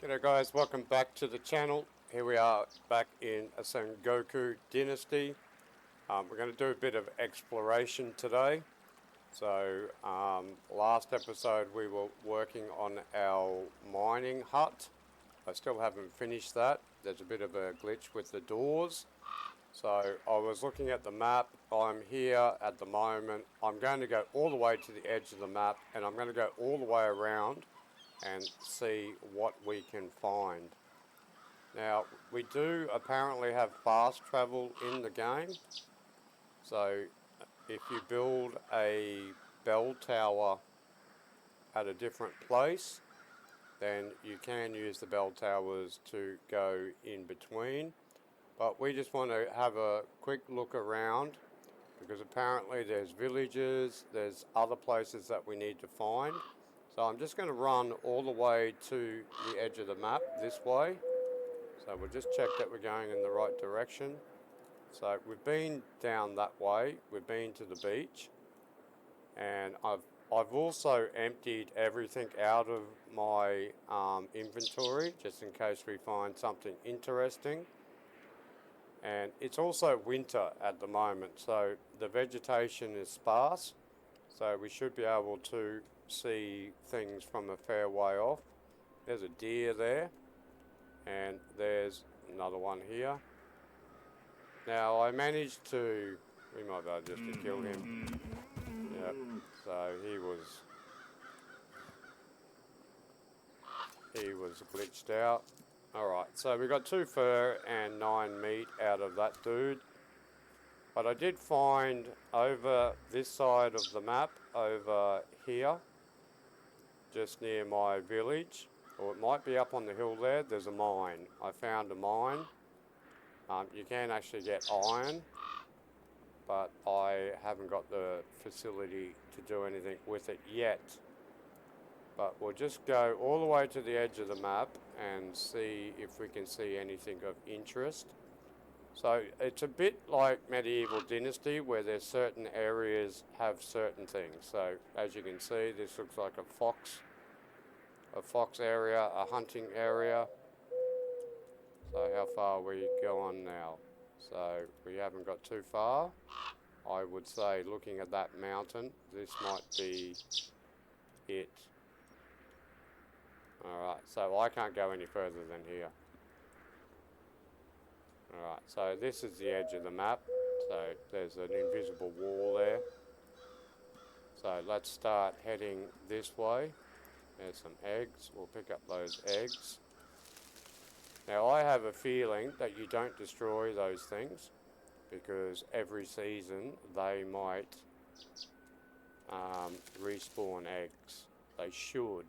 G'day guys, welcome back to the channel. Here we are back in a Sengoku Dynasty. We're going to do a bit of exploration today. So last episode we were working on our mining hut. I still haven't finished that. There's a bit of a glitch with the doors. So I was looking at the map. I'm here at the moment. I'm going to go all the way to the edge of the map and I'm going to go all the way around and see what we can find. Now, we do apparently have fast travel in the game, so if you build a bell tower at a different place, then you can use the bell towers to go in between. But we just want to have a quick look around, because apparently there's villages, there's other places that we need to find. So I'm just going to run all the way to the edge of the map this way. So we'll just check that we're going in the right direction. So we've been down that way, we've been to the beach, and I've also emptied everything out of my inventory just in case we find something interesting. And it's also winter at the moment, so the vegetation is sparse, so we should be able to see things from a fair way off. There's a deer there, and there's another one here. Now I managed to, we might be able just to kill him. Yep, so he was glitched out. Alright, so we got 2 fur and 9 meat out of that dude. But I did find over this side of the map, over here, just near my village, or it might be up on the hill there, there's a mine. I found a mine. You can actually get iron, but I haven't got the facility to do anything with it yet. But we'll just go all the way to the edge of the map and see if we can see anything of interest. So it's a bit like Medieval Dynasty, where there's certain areas have certain things. So as you can see, this looks like a fox area, a hunting area. So how far are we going now? So we haven't got too far. I would say, looking at that mountain, this might be it. Alright, so I can't go any further than here. Alright, so this is the edge of the map. So there's an invisible wall there. So let's start heading this way. There's some eggs. We'll pick up those eggs. Now I have a feeling that you don't destroy those things, because every season they might respawn eggs. They should.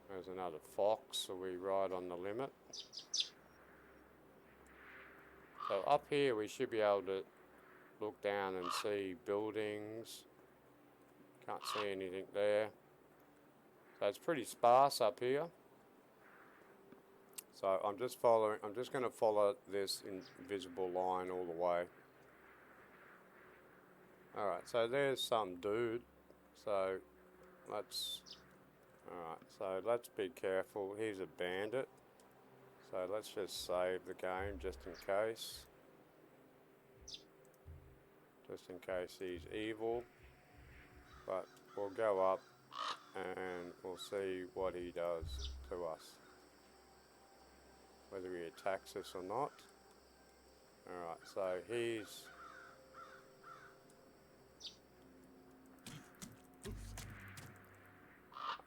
There's another fox, so we ride on the limit. So up here we should be able to look down and see buildings. Can't see anything there. So it's pretty sparse up here. So I'm just going to follow this invisible line all the way. Alright, so there's some dude. So let's be careful. He's a bandit. So let's just save the game just in case. Just in case he's evil. But we'll go up and we'll see what he does to us. Whether he attacks us or not. Alright, so he's...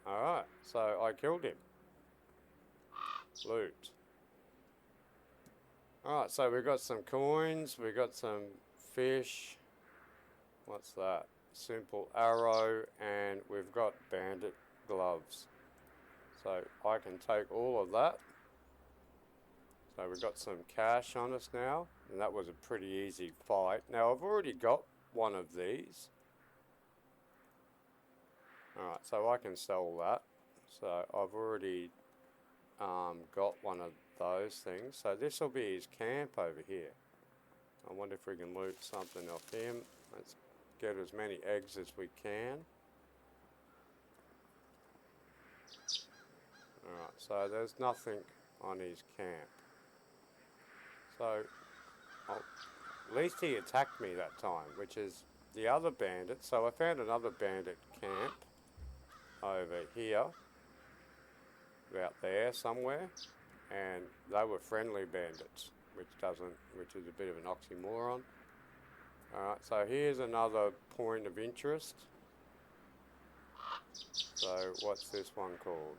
Alright, so I killed him. Loot. Alright, so we've got some coins, we've got some fish. What's that? Simple arrow, and we've got bandit gloves. So I can take all of that. So we've got some cash on us now, and that was a pretty easy fight. Now I've already got one of these. Alright, so I can sell that. So I've already got one of those things. So this will be his camp over here. I wonder if we can loot something off him. Let's get as many eggs as we can. so there's nothing on his camp. So, at least he attacked me that time, which is the other bandit. So I found another bandit camp over here, about there somewhere, and they were friendly bandits, which is a bit of an oxymoron. Alright, so here's another point of interest. So what's this one called?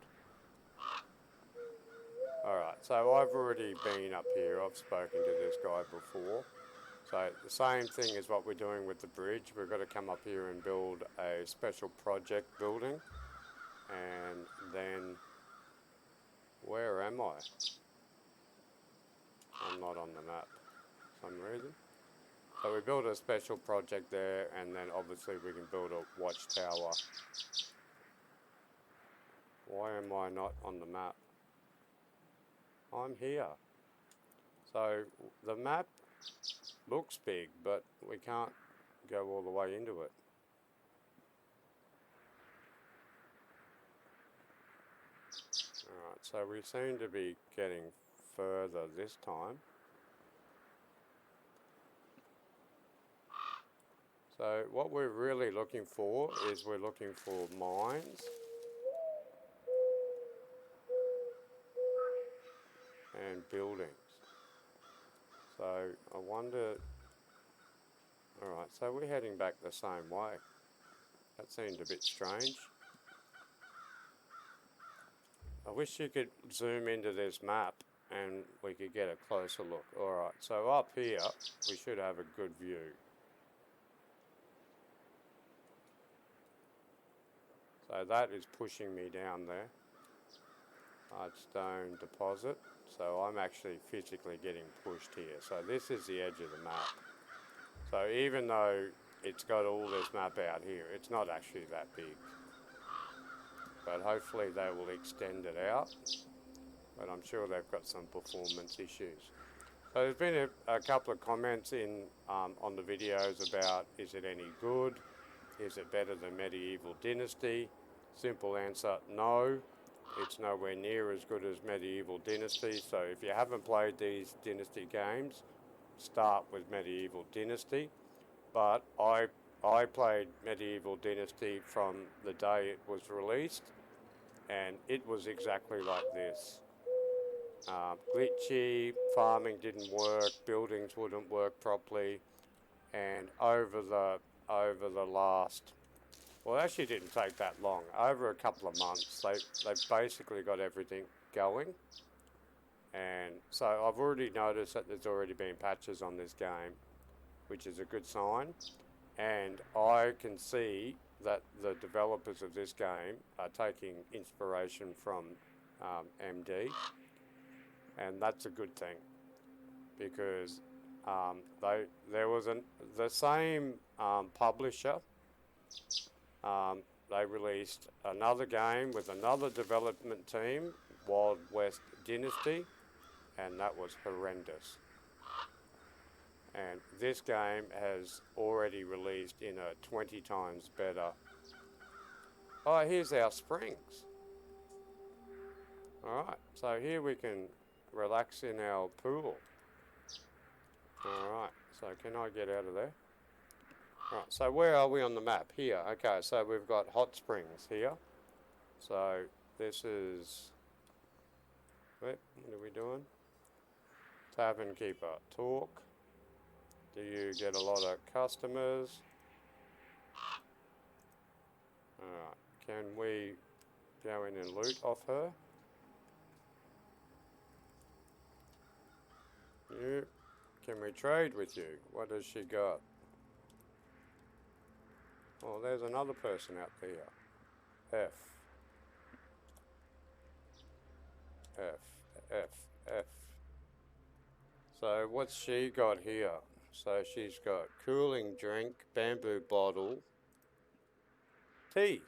Alright, so I've already been up here, I've spoken to this guy before. So the same thing as what we're doing with the bridge, we've got to come up here and build a special project building. And then, where am I? I'm not on the map for some reason. So we build a special project there, and then obviously we can build a watchtower. Why am I not on the map? I'm here. So the map looks big, but we can't go all the way into it. Alright, so we seem to be getting further this time. So what we're really looking for is we're looking for mines and buildings. So I wonder, alright, so we're heading back the same way. That seemed a bit strange. I wish you could zoom into this map and we could get a closer look. Alright, so up here we should have a good view. So that is pushing me down there. Stone deposit. So I'm actually physically getting pushed here. So this is the edge of the map. So even though it's got all this map out here, it's not actually that big. But hopefully they will extend it out. But I'm sure they've got some performance issues. So there's been a couple of comments on the videos about, is it any good? Is it better than Medieval Dynasty? Simple answer, no. It's nowhere near as good as Medieval Dynasty. So if you haven't played these Dynasty games, start with Medieval Dynasty. But I played Medieval Dynasty from the day it was released, and it was exactly like this. Glitchy, farming didn't work, buildings wouldn't work properly, and over the last, well, it actually didn't take that long. Over a couple of months, they basically got everything going. And so I've already noticed that there's already been patches on this game, which is a good sign. And I can see that the developers of this game are taking inspiration from MD. And that's a good thing, because there was the same publisher. They released another game with another development team, Wild West Dynasty, and that was horrendous. And this game has already released in a 20 times better. Oh, here's our springs. Alright, so here we can relax in our pool. Alright, so can I get out of there? Right, so where are we on the map? Here. Okay, so we've got hot springs here. So this is, what are we doing? Tavern keeper, talk. Do you get a lot of customers? Alright, can we go in and loot off her? Yep. Can we trade with you? What has she got? Oh, there's another person out there. F. So what's she got here? So she's got cooling drink, bamboo bottle, tea.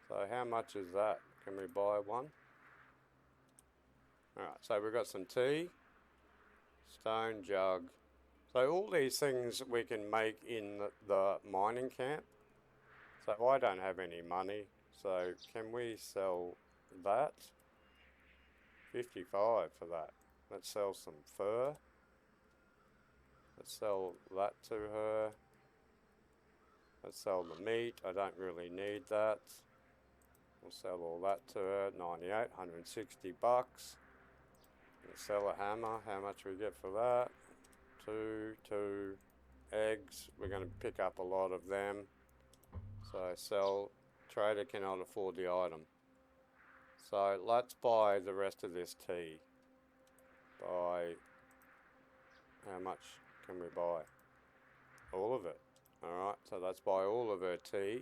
So how much is that? Can we buy one? Alright, so we've got some tea, stone jug. So all these things we can make in the mining camp. So I don't have any money, so can we sell that? 55 for that. Let's sell some fur. Let's sell that to her. Let's sell the meat. I don't really need that. We'll sell all that to her. 98, 160 bucks. Let's sell a hammer. How much we get for that? Two eggs. We're going to pick up a lot of them. So sell. Trader cannot afford the item. So let's buy the rest of this tea. Buy. How much can we buy? All of it. Alright, so let's buy all of her tea.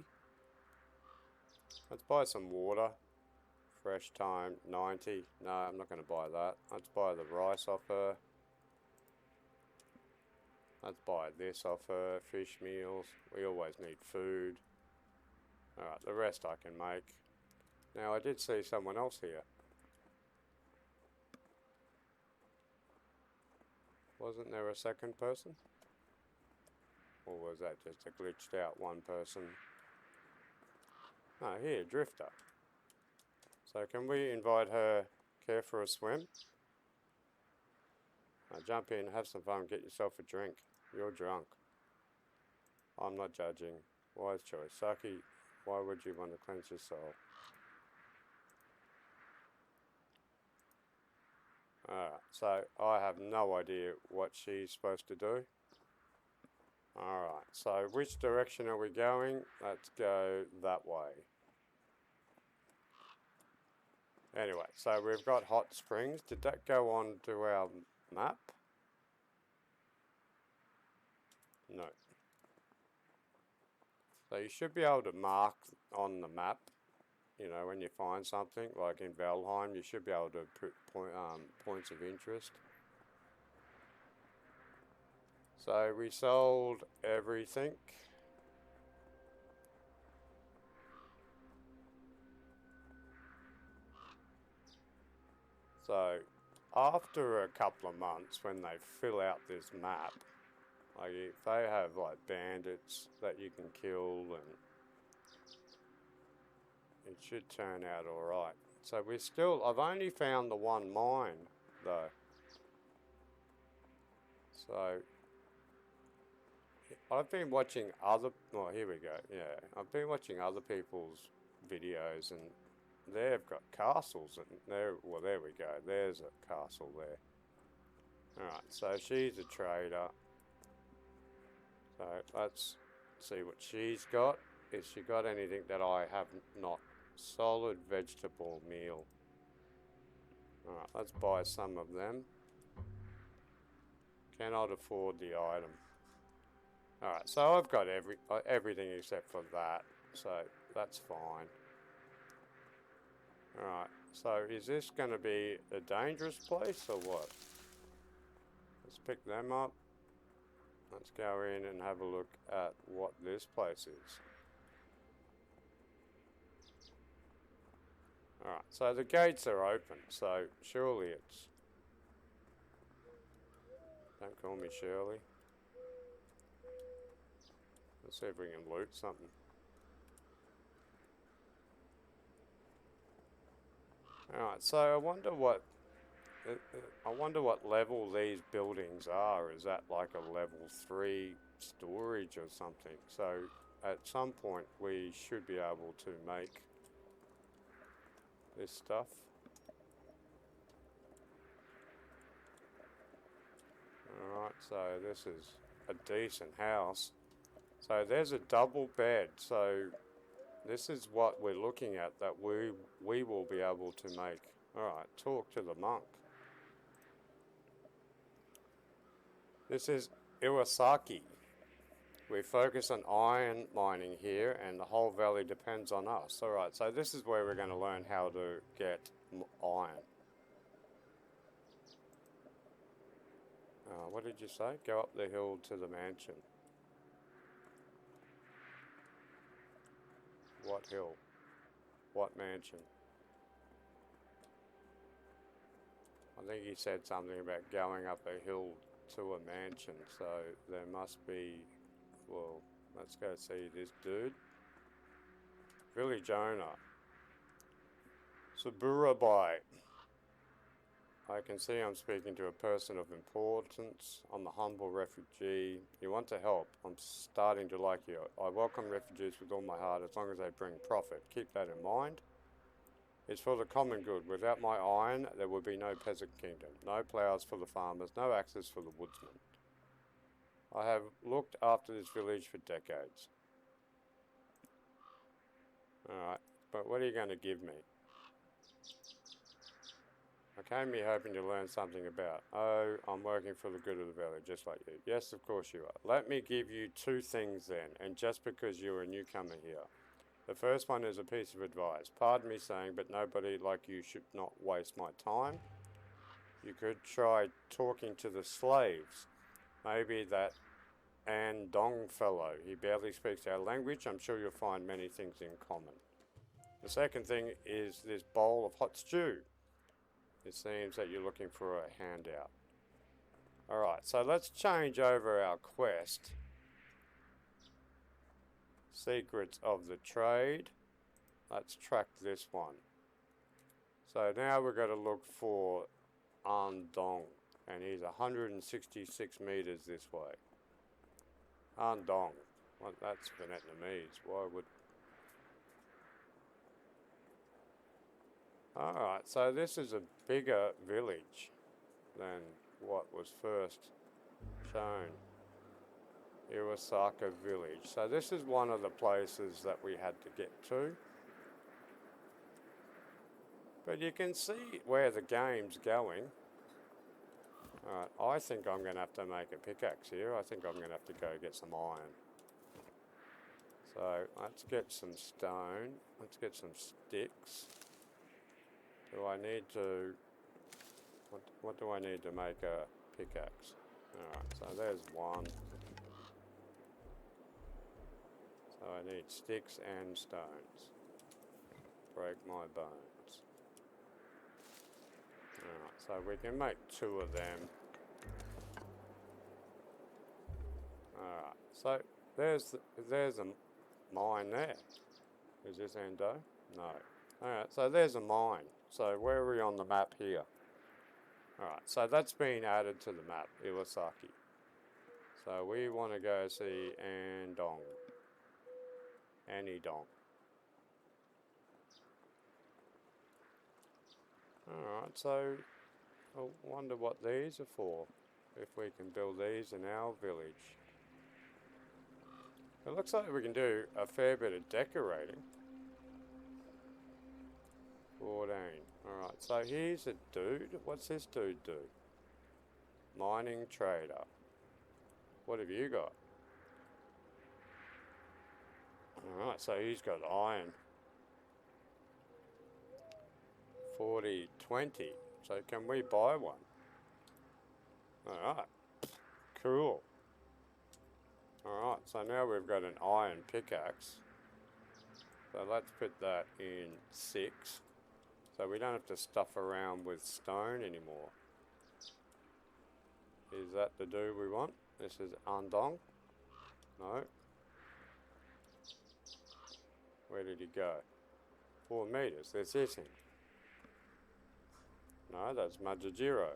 Let's buy some water. Fresh time, 90. No, I'm not going to buy that. Let's buy the rice off her. Let's buy this off her. Fish meals. We always need food. Alright, the rest I can make. Now, I did see someone else here. Wasn't there a second person? Or was that just a glitched out one person? Oh, here, Drifter. So can we invite her, care for a swim? Now jump in, have some fun, get yourself a drink. You're drunk. I'm not judging. Wise choice. Saki, why would you want to cleanse your soul? Alright, so I have no idea what she's supposed to do. Alright, so which direction are we going? Let's go that way. Anyway, so we've got hot springs. Did that go on to our map? No. So you should be able to mark on the map, you know, when you find something, like in Valheim, you should be able to put points of interest. So we sold everything. So after a couple of months, when they fill out this map, like if they have like bandits that you can kill, and it should turn out alright. So we're still, I've only found the one mine though. So I've been watching other, oh here we go, yeah. I've been watching other people's videos and they've got castles and there, well there we go, there's a castle there. Alright, so she's a trader. So let's see what she's got. Has she got anything that I have not? Solid vegetable meal. Alright, let's buy some of them. Cannot afford the item. Alright, so I've got everything except for that. So that's fine. Alright, so is this going to be a dangerous place or what? Let's pick them up. Let's go in and have a look at what this place is. Alright, so the gates are open, so surely it's... Don't call me Shirley. Let's see if we can loot something. Alright, so I wonder what level these buildings are. Is that like a level 3 storage or something? So at some point we should be able to make this stuff. Alright, so this is a decent house. So there's a double bed. So this is what we're looking at that we will be able to make. Alright, talk to the monk. This is Iwasaki. We focus on iron mining here and the whole valley depends on us. Alright, so this is where we're going to learn how to get iron. What did you say? Go up the hill to the mansion. What hill? What mansion? I think he said something about going up a hill to a mansion, so there must be, well, let's go see this dude. Village owner. Saburabai. I can see I'm speaking to a person of importance. I'm a humble refugee. You want to help. I'm starting to like you. I welcome refugees with all my heart as long as they bring profit. Keep that in mind. It's for the common good. Without my iron, there would be no peasant kingdom. No ploughs for the farmers, no axes for the woodsmen. I have looked after this village for decades. Alright, but what are you going to give me? I came here hoping to learn something about. Oh, I'm working for the good of the village, just like you. Yes, of course you are. Let me give you two things then, and just because you're a newcomer here. The first one is a piece of advice. Pardon me saying, but nobody like you should not waste my time. You could try talking to the slaves. Maybe that Andong fellow. He barely speaks our language. I'm sure you'll find many things in common. The second thing is this bowl of hot stew. It seems that you're looking for a handout. Alright, so let's change over our quest. Secrets of the trade. Let's track this one. So now we're going to look for Andong. And he's 166 meters this way. Andong. Well, that's Vietnamese. Why would... Alright, so this is a bigger village than what was first shown. Iwasaka village. So this is one of the places that we had to get to. But you can see where the game's going. Alright, I think I'm going to have to make a pickaxe here. I think I'm going to have to go get some iron. So let's get some stone. Let's get some sticks. Do I need to... What do I need to make a pickaxe? Alright, so there's one. So I need sticks and stones. Break my bones. Alright, so we can make two of them. Alright, so there's a mine there. Is this Endo? No. Alright, so there's a mine. So where are we on the map here? Alright, so that's been added to the map, Iwasaki. So we want to go see Andong. Anidong. Alright, so I wonder what these are for. If we can build these in our village. It looks like we can do a fair bit of decorating. 14. Alright, so here's a dude. What's this dude do? Mining trader. What have you got? Alright, so he's got iron. 40, 20. So can we buy one? Alright. Cool. Alright, so now we've got an iron pickaxe. So let's put that in 6. So we don't have to stuff around with stone anymore. Is that the dude we want? This is Andong? No. Where did he go? 4 meters. There's this him. No, that's Majajiro.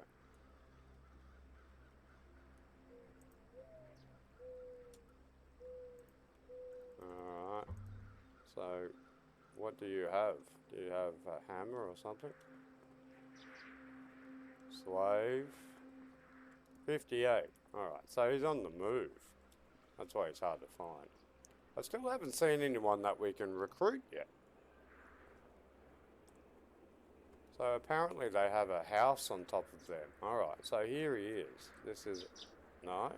Alright. So, what do you have? Do you have a hammer or something? Slave. 58. Alright, so he's on the move. That's why he's hard to find. I still haven't seen anyone that we can recruit yet. So apparently they have a house on top of them. Alright, so here he is. This is... No.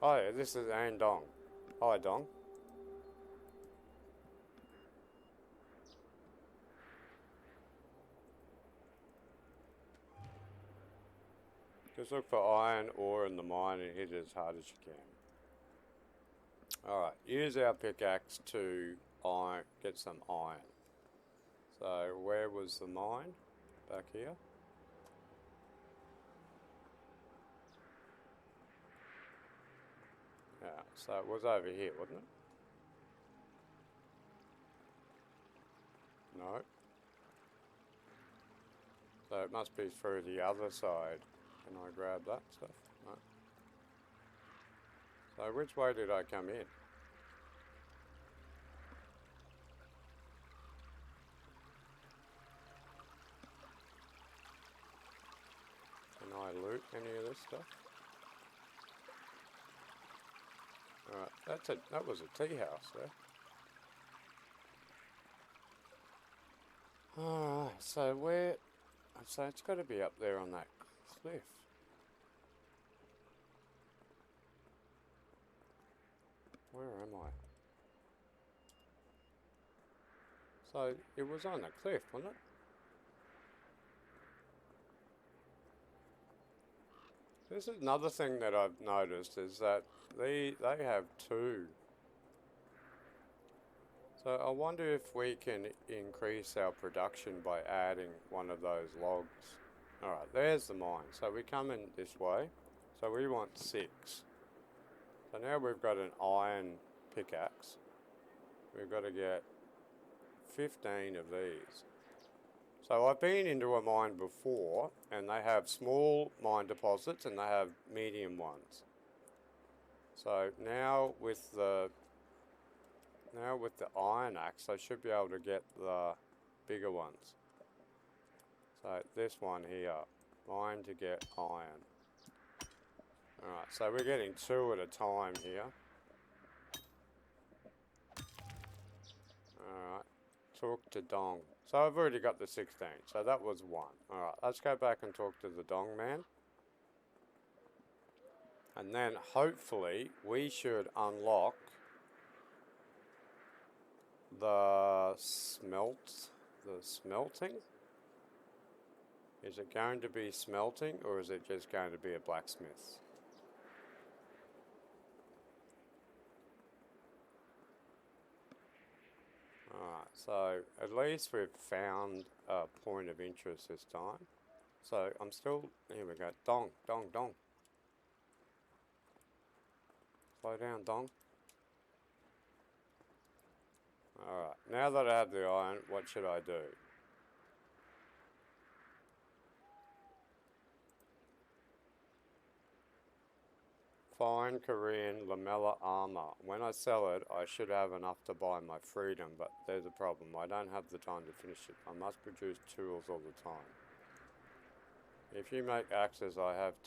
Oh yeah, this is Andong. Hi, Dong. Just look for iron ore in the mine and hit it as hard as you can. Alright, use our pickaxe to get some iron. So, where was the mine? Back here? Yeah, so it was over here, wasn't it? No. So it must be through the other side. Can I grab that stuff? No. So which way did I come in? Can I loot any of this stuff? Alright, that was a tea house there. Alright, so it's got to be up there on that cliff. Where am I? So it was on the cliff, wasn't it? This is another thing that I've noticed is that they have two. So I wonder if we can increase our production by adding one of those logs. Alright, there's the mine. So we come in this way. So we want 6. So now we've got an iron pickaxe. We've got to get 15 of these. So I've been into a mine before, and they have small mine deposits and they have medium ones. So now with the iron axe, I should be able to get the bigger ones. So this one here, mine to get iron. Alright, so we're getting 2 at a time here. Alright, talk to Dong. So I've already got the 16, so that was 1. Alright, let's go back and talk to the Dong man. And then hopefully we should unlock the smelting. Is it going to be smelting or is it just going to be a blacksmith? Alright, so at least we've found a point of interest this time. So I'm still, here we go, Dong, Dong, Dong. Slow down, Dong. Alright, now that I have the iron, what should I do? Fine Korean lamella armor. When I sell it, I should have enough to buy my freedom, but there's a problem. I don't have the time to finish it. I must produce tools all the time. If you make axes, I have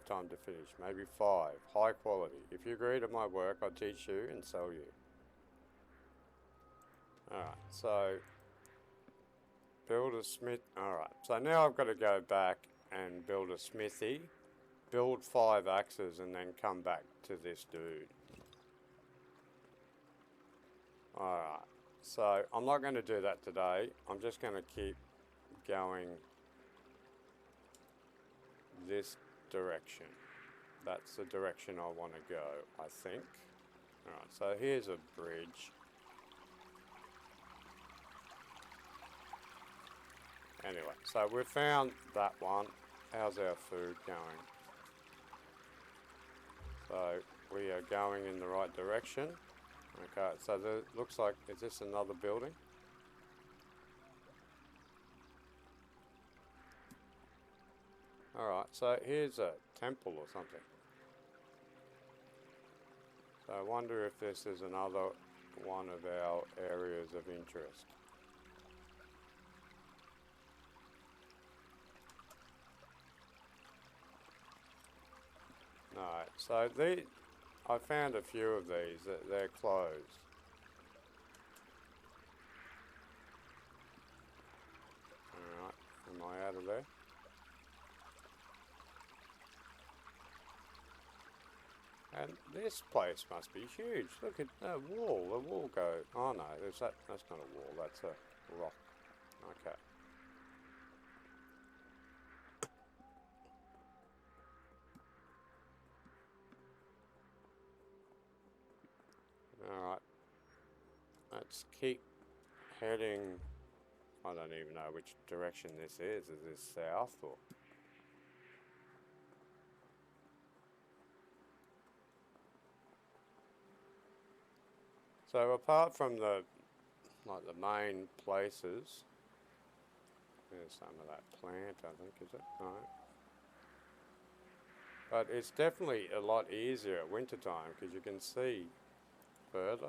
time to finish. Maybe 5. High quality. If you agree to my work, I'll teach you and sell you. Alright, so build a smith. Alright, so now I've got to go back and build a smithy. Build 5 axes and then come back to this dude. Alright, so I'm not going to do that today. I'm just going to keep going this direction. That's the direction I want to go, I think. Alright, so here's a bridge. Anyway, so we found that one. How's our food going? So we are going in the right direction. Okay, so looks like, is this another building? Alright, so here's a temple or something. So I wonder if this is another one of our areas of interest. No, so I found a few of these, they're closed. Alright, am I out of there? And this place must be huge. Look at the wall goes, oh no, that's not a wall, that's a rock. Okay. Alright, let's keep heading. I don't even know which direction this is. Is this south or? So apart from the main places, There's some of that plant, I think, is it? No. But it's definitely a lot easier at winter time because you can see further.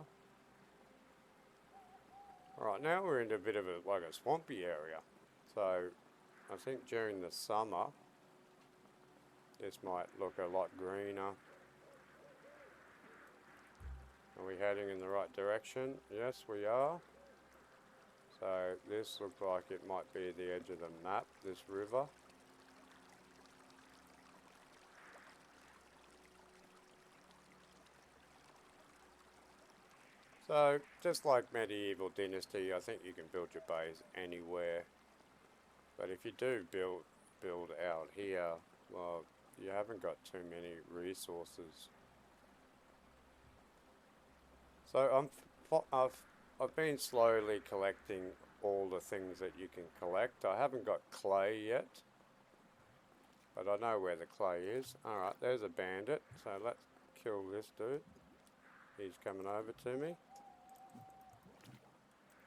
Alright, now we're in a bit of like a swampy area. So I think during the summer this might look a lot greener. Are we heading in the right direction? Yes, we are. So this looks like it might be the edge of the map, this river. So, just like medieval Dynasty, I think you can build your base anywhere. But if you do build out here, well, you haven't got too many resources. So I've been slowly collecting all the things that you can collect. I haven't got clay yet, but I know where the clay is. Alright, there's a bandit, so let's kill this dude. He's coming over to me.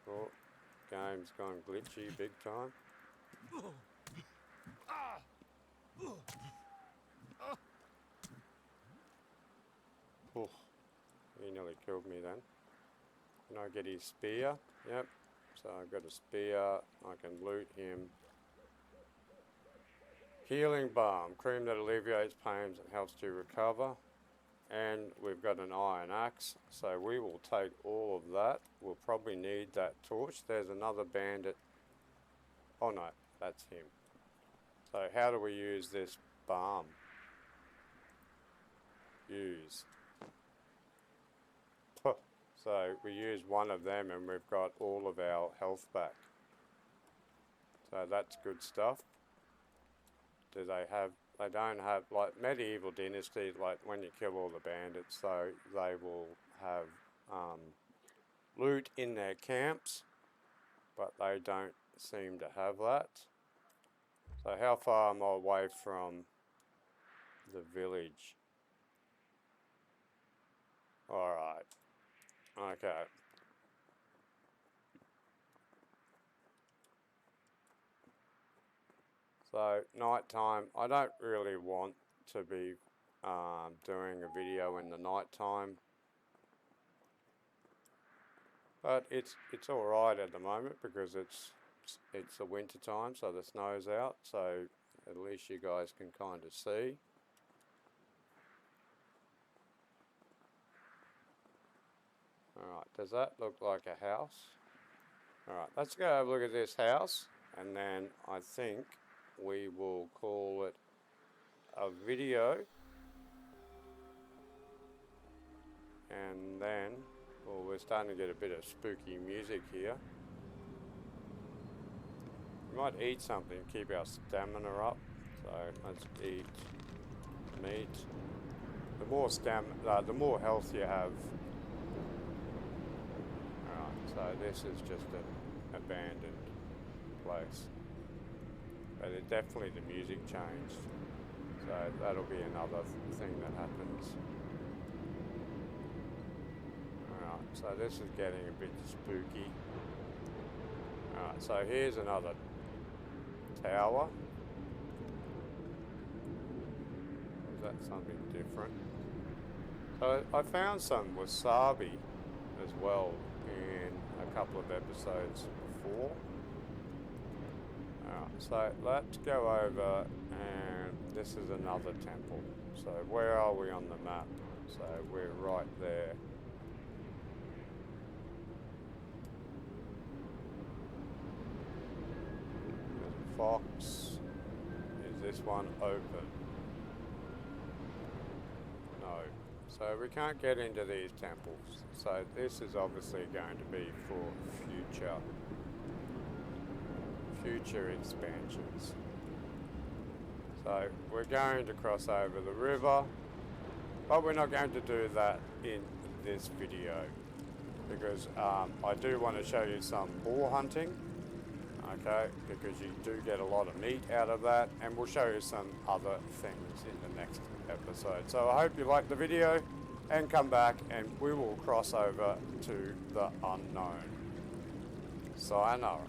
Oh, game's gone glitchy big time. Oh, he nearly killed me then. Can I get his spear? Yep. So I've got a spear. I can loot him. Healing balm. Cream that alleviates pains and helps to recover. And we've got an iron axe. So we will take all of that. We'll probably need that torch. There's another bandit. Oh no, that's him. So how do we use this balm? Use. So we use one of them and we've got all of our health back. So that's good stuff. Do they have, they don't have, like medieval Dynasty, like when you kill all the bandits, so they will have loot in their camps, but they don't seem to have that. So how far am I away from the village? Alright. Okay. So, night time. I don't really want to be doing a video in the night time. But it's alright at the moment because it's the winter time, so the snow's out, so at least you guys can kind of see. Alright, does that look like a house? Alright, let's go have a look at this house, and then I think we will call it a video. And then, well, we're starting to get a bit of spooky music here. We might eat something, keep our stamina up. So let's eat meat. The more health you have. Alright, so this is just an abandoned place. But definitely the music changed. So that'll be another thing that happens. Alright, so this is getting a bit spooky. Alright, so here's another tower. Is that something different? So I found some wasabi as well in a couple of episodes before. So let's go over, and this is another temple. So where are we on the map? So we're right there. There's a fox. Is this one open? No. So we can't get into these temples. So this is obviously going to be for future expansions. So we're going to cross over the river, but we're not going to do that in this video because I do want to show you some boar hunting, okay, because you do get a lot of meat out of that, and we'll show you some other things in the next episode. So I hope you like the video and come back and we will cross over to the unknown. Sayonara.